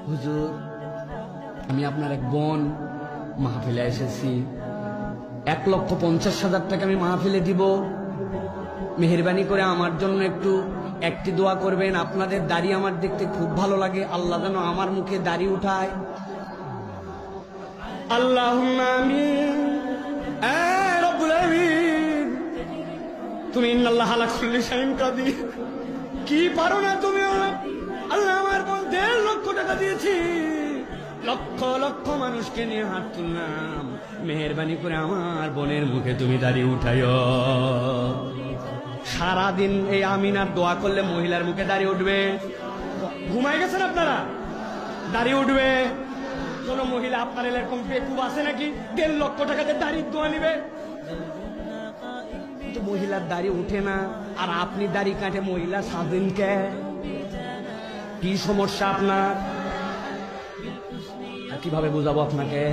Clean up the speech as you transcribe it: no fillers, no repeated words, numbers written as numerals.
হুজুর আমি আপনার এক বোন, মাহফিলে এসেছি, 1,50,000 টাকা আমি মাহফিলে দিব, মেহেরবানি করে আমার জন্য একটি দোয়া করবেন। আপনাদের দাড়ি আমার দেখতে খুব ভালো লাগে, আল্লাহ যেন আমার মুখে দাড়ি উঠায়। আল্লাহুম্মা আমিন। রব্বুল আমিন, তুমি ইন্নাল্লাহ আলা কুল্লি শাইইন কাদির, কি পারো না তুমি? আল্লাহ আমার বোন 1.5 লক্ষ টাকা দিয়েছি, লক্ষ লক্ষ মানুষকে নিয়ে হাত তুললাম, মেহেরবানি করে আমার বোনের মুখে তুমি দাড়ি উঠাইও। সারাদিন এই আমিনার দোয়া করলে মহিলার মুখে দাড়ি উঠবে। ঘুমাই গেছেন আপনারা? দাড়ি উঠবে। কোন মহিলা আপনার এরকম বেকুব আছে নাকি 1.5 লক্ষ টাকাতে দাড়ির দোয়া নিবে? কিন্তু মহিলার দাড়ি উঠে না, আর আপনি দাড়ি কাটে মহিলা সাজেন কে? কি সমস্যা আপনার? কিভাবে বুঝাবো আপনাকে?